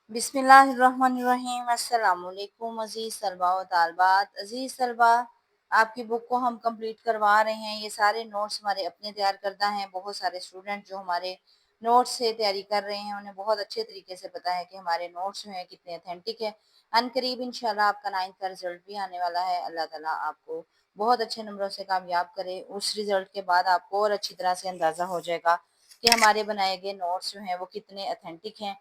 बिस्मिल्लाहिर्रहमानिर्रहीम। अस्सलाम वालेकुम अज़ीज़ तलबा व तालबात। अज़ीज़ तलबा, आपकी बुक को हम कंप्लीट करवा रहे हैं। ये सारे नोट्स हमारे अपने तैयार करदा हैं। बहुत सारे स्टूडेंट जो हमारे नोट्स से तैयारी कर रहे हैं उन्हें बहुत अच्छे तरीके से पता है कि हमारे नोट्स जो हैं कितने अथेंटिक है। अनकरीब इंशाल्लाह आपका 9th का रिजल्ट भी आने वाला है। अल्लाह ताला आपको बहुत अच्छे नंबरों से कामयाब करे। उस रिजल्ट के बाद आपको और अच्छी तरह से अंदाज़ा हो जाएगा कि हमारे बनाए गए नोट्स जो हैं वो कितने अथेंटिक हैं।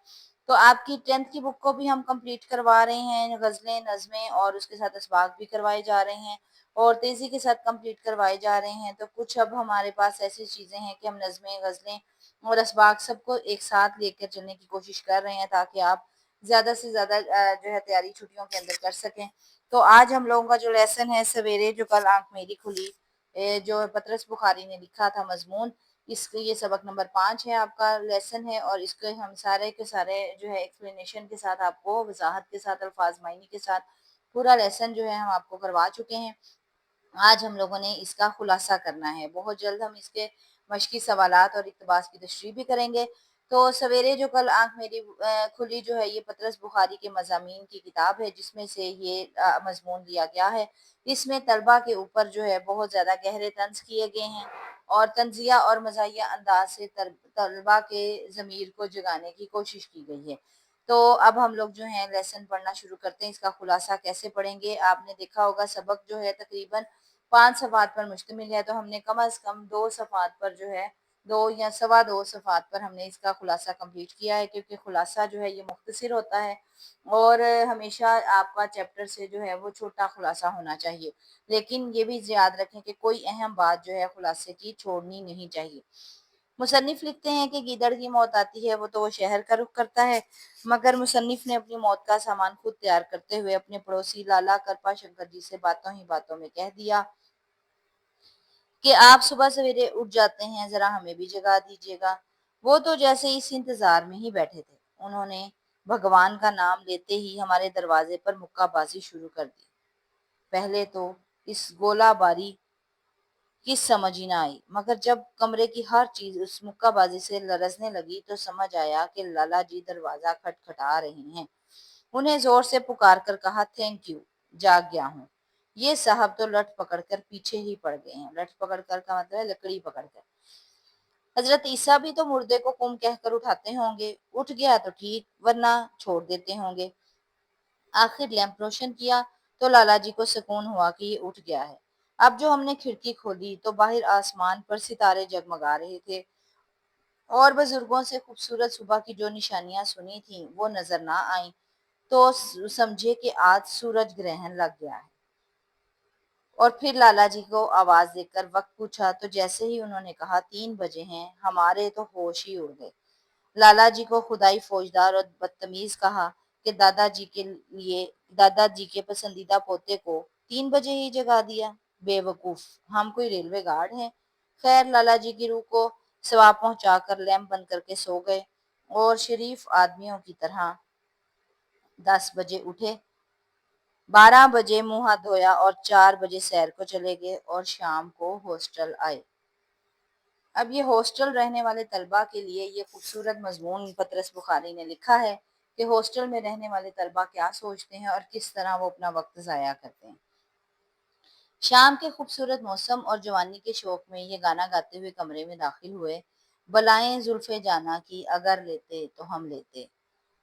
तो आपकी 10th की बुक को भी हम कंप्लीट करवा रहे हैं। गज़लें, नज़में और उसके साथ असबाक भी करवाए जा रहे हैं और तेज़ी के साथ कंप्लीट करवाए जा रहे हैं। तो कुछ अब हमारे पास ऐसी चीज़ें हैं कि हम नज़में, गज़लें और असबाक सबको एक साथ लेकर चलने की कोशिश कर रहे हैं ताकि आप ज़्यादा से ज़्यादा जो है तैयारी छुट्टियों के अंदर कर सकें। तो आज हम लोगों का जो लेसन है सवेरे जो कल आँख मेरी खुली, जो पतरस बुखारी ने लिखा था मज़मून, इसके ये सबक नंबर 5 है, आपका लेसन है और इसके हम सारे के सारे जो है एक्सप्लेनेशन के साथ आपको वजाहत के साथ अल्फाज मायने के साथ पूरा लेसन जो है हम आपको करवा चुके हैं। आज हम लोगों ने इसका खुलासा करना है। बहुत जल्द हम इसके मश्की सवालात और इक़्तिबास की तशरीह भी करेंगे। तो सवेरे जो कल आँख मेरी खुली जो है ये पतरस बुखारी के मज़ामीन की किताब है जिसमें से ये मज़मून लिया गया है। इसमें तलबा के ऊपर जो है बहुत ज़्यादा गहरे तंज़ किए गए हैं और तंज़िया और मज़ाहिया अंदाज़ से तलबा के ज़मीर को जगाने की कोशिश की गई है। तो अब हम लोग जो हैं लेसन पढ़ना शुरू करते हैं। इसका खुलासा कैसे पढ़ेंगे? आपने देखा होगा सबक जो है तकरीबन 5 सफ़हात पर मुश्तमिल है, तो हमने कम अज़ कम 2 सफ़हात पर जो है 2 या सवा 2 सफ़हात पर हमने इसका खुलासा कंप्लीट किया है क्योंकि खुलासा जो है ये मुख्तसर होता है और हमेशा आपका चैप्टर से जो है वो छोटा खुलासा होना चाहिए। लेकिन ये भी याद रखें कि कोई अहम बात जो है खुलासे की छोड़नी नहीं चाहिए। मुसन्निफ लिखते हैं कि गीदड़ की मौत आती है वो तो वो शहर का रुख करता है, मगर मुसन्निफ ने अपनी मौत का सामान खुद तैयार करते हुए अपने पड़ोसी लाला कृपा शंकर जी से बातों ही बातों में कह दिया कि आप सुबह सवेरे उठ जाते हैं, जरा हमें भी जगा दीजिएगा। वो तो जैसे इस इंतजार में ही बैठे थे। उन्होंने भगवान का नाम लेते ही हमारे दरवाजे पर मुक्काबाजी शुरू कर दी। पहले तो इस गोलाबारी की समझ ही ना आई, मगर जब कमरे की हर चीज उस मुक्काबाजी से लरजने लगी तो समझ आया कि लाला जी दरवाजा खटखटा रहे हैं। उन्हें जोर से पुकार कर कहा, थैंक यू, जाग गया हूँ। ये साहब तो लठ पकड़कर पीछे ही पड़ गए हैं। लठ पकड़कर का मतलब है लकड़ी पकड़कर। हजरत ईसा भी तो मुर्दे को कुम कहकर उठाते होंगे। उठ गया तो ठीक, वरना छोड़ देते होंगे। आखिर लैंप रोशन किया तो लाला जी को सुकून हुआ कि ये उठ गया है। अब जो हमने खिड़की खोली तो बाहर आसमान पर सितारे जगमगा रहे थे और बुजुर्गों से खूबसूरत सुबह की जो निशानियां सुनी थी वो नजर ना आई। तो समझे कि आज सूरज ग्रहण लग गया है। और फिर लाला जी को आवाज देकर वक्त पूछा तो जैसे ही उन्होंने कहा 3 बजे हैं, हमारे तो होश ही उड़ गए। लाला जी को खुदाई फौजदार और बदतमीज कहा कि दादाजी के पसंदीदा पोते को 3 बजे ही जगा दिया। बेवकूफ, हम कोई रेलवे गार्ड हैं। खैर, लाला जी की रूह को सवाब पहुंचाकर लैंप बंद करके सो गए और शरीफ आदमियों की तरह 10 बजे उठे, 12 बजे मुंह हाथ धोया और 4 बजे सैर को चले गए और शाम को हॉस्टल आए। अब ये हॉस्टल रहने वाले तलबा के लिए ये खूबसूरत मजमून पतरस बुखारी ने लिखा है कि हॉस्टल में रहने वाले तलबा क्या सोचते हैं और किस तरह वो अपना वक्त ज़ाया करते हैं। शाम के खूबसूरत मौसम और जवानी के शौक में ये गाना गाते हुए कमरे में दाखिल हुए। बलाएं जुल्फे जाना की अगर लेते तो हम लेते।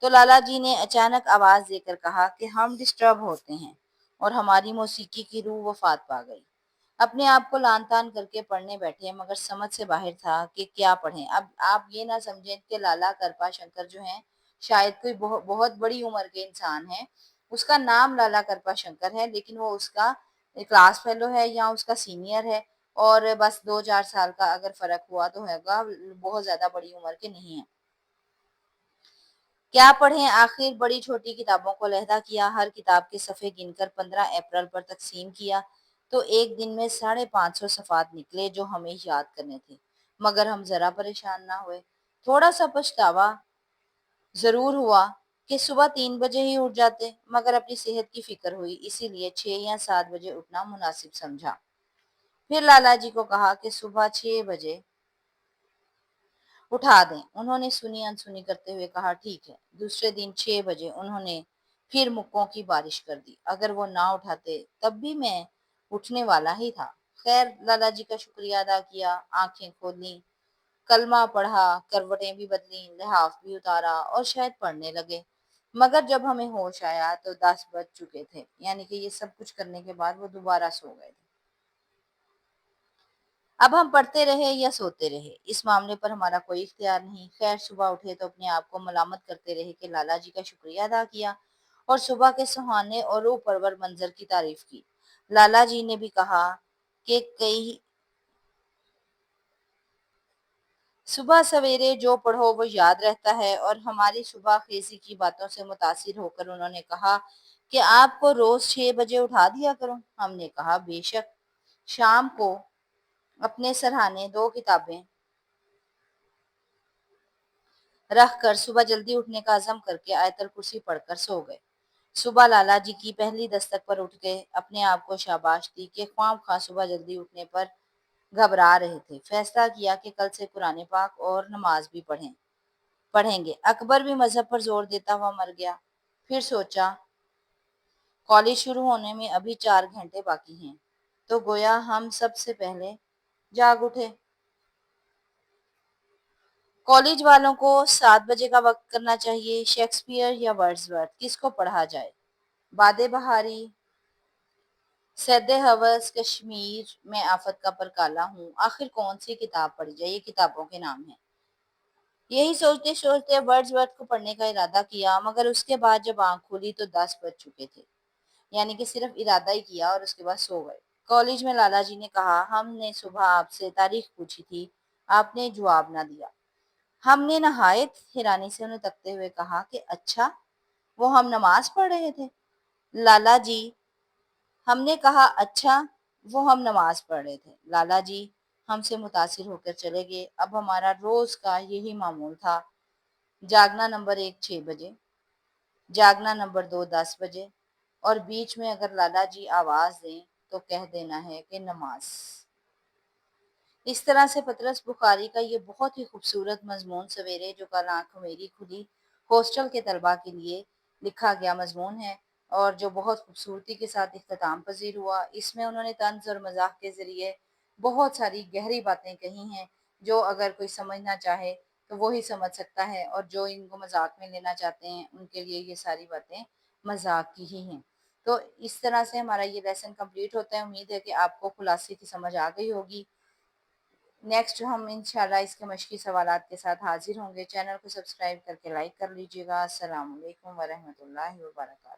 तो लाला जी ने अचानक आवाज देकर कहा कि हम डिस्टर्ब होते हैं और हमारी मौसीकी की रूह वफात पा गई। अपने आप को लान तान करके पढ़ने बैठे मगर समझ से बाहर था कि क्या पढ़ें। अब आप ये ना समझें कि लाला कृपा शंकर जो हैं शायद कोई बहुत बड़ी उम्र के इंसान है। उसका नाम लाला कृपा शंकर है लेकिन वो उसका क्लास फेलो है या उसका सीनियर है और बस 2-4 साल का अगर फर्क हुआ तो होगा, बहुत ज्यादा बड़ी उम्र के नहीं है। क्या पढ़ें आखिर बड़ी छोटी किताबों को लहदा किया, हर किताब के सफ़े गिनकर 15 अप्रैल पर तकसीम किया तो एक दिन में 550 सफ़ात निकले जो हमें याद करने थे। मगर हम ज़रा परेशान ना हुए। थोड़ा सा पछतावा ज़रूर हुआ कि सुबह 3 बजे ही उठ जाते, मगर अपनी सेहत की फिक्र हुई इसीलिए 6 या 7 बजे उठना मुनासिब समझा। फिर लाला जी को कहा कि सुबह 6 बजे उठा दें। उन्होंने सुनी अनसुनी करते हुए कहा, ठीक है। दूसरे दिन 6 बजे उन्होंने फिर मुक्कों की बारिश कर दी। अगर वो ना उठाते तब भी मैं उठने वाला ही था। खैर, लाला जी का शुक्रिया अदा किया, आंखें खोली, कलमा पढ़ा, करवटें भी बदली, लिहाफ भी उतारा और शायद पढ़ने लगे। मगर जब हमें होश आया तो 10 बज चुके थे। यानी कि ये सब कुछ करने के बाद वो दोबारा सो गए थे। अब हम पढ़ते रहे या सोते रहे, इस मामले पर हमारा कोई इख्तियार नहीं। खैर, सुबह उठे तो अपने आप को मलामत करते रहे कि लाला जी का शुक्रिया अदा किया और सुबह के सुहाने और रूह परवर मंजर की तारीफ की। लाला जी ने भी कहा कि कई सुबह सवेरे जो पढ़ो वो याद रहता है, और हमारी सुबह खेजी की बातों से मुतासिर होकर उन्होंने कहा कि आपको रोज 6 बजे उठा दिया करूं। हमने कहा, बेशक। शाम को अपने सरहाने 2 किताबें रख कर सुबह जल्दी उठने का अज़म करके आयतल कुर्सी पढ़कर सो गए। सुबह लाला जी की पहली दस्तक पर उठ गए, अपने आप को शाबाश दी कि ख्वाम सुबह जल्दी उठने पर घबरा रहे थे। फैसला किया कि कल से कुरान पाक और नमाज भी पढ़ेंगे। अकबर भी मजहब पर जोर देता हुआ मर गया। फिर सोचा, कॉलेज शुरू होने में अभी 4 घंटे बाकी हैं, तो गोया हम सबसे पहले जाग उठे। कॉलेज वालों को 7 बजे का वक्त करना चाहिए। शेक्सपियर या वर्ड्सवर्थ, किसको पढ़ा जाए? बादे बहारी, सैदे हवस, कश्मीर में आफत का पर काला हूँ, आखिर कौन सी किताब पढ़ी जाए? ये किताबों के नाम हैं। यही सोचते सोचते वर्ड्सवर्थ को पढ़ने का इरादा किया, मगर उसके बाद जब आंख खुली तो 10 बज चुके थे। यानी कि सिर्फ इरादा ही किया और उसके बाद सो गए। कॉलेज में लाला जी ने कहा, हमने सुबह आपसे तारीख पूछी थी, आपने जवाब ना दिया। हमने नहायत हैरानी से उन्हें तकते हुए कहा कि अच्छा, वो हम नमाज पढ़ रहे थे। लाला जी, हमने कहा, अच्छा, वो हम नमाज पढ़ रहे थे। लाला जी हमसे मुतासिर होकर चले गए। अब हमारा रोज का यही मामूल था, जागना नंबर 1 6 बजे, जागना नंबर 2 10 बजे, और बीच में अगर लाला जी आवाज दें तो कह देना है कि नमाज। इस तरह से पतरस बुखारी का ये बहुत ही खूबसूरत मजमून सवेरे जो कल आंख मेरी खुली हॉस्टल के तलबा के लिए लिखा गया मजमून है, और जो बहुत खूबसूरती के साथ इख्तिताम पजीर हुआ। इसमें उन्होंने तंज और मजाक के जरिए बहुत सारी गहरी बातें कही हैं, जो अगर कोई समझना चाहे तो वो ही समझ सकता है, और जो इनको मजाक में लेना चाहते हैं उनके लिए ये सारी बातें मजाक की ही हैं। तो इस तरह से हमारा ये लेसन कंप्लीट होता है। उम्मीद है कि आपको खुलासे की समझ आ गई होगी। नेक्स्ट हम इंशाल्लाह इसके मश्की सवालात के साथ हाजिर होंगे। चैनल को सब्सक्राइब करके लाइक कर लीजिएगा। अस्सलाम वालेकुम वरहमतुल्लाहि वबरकातुहू।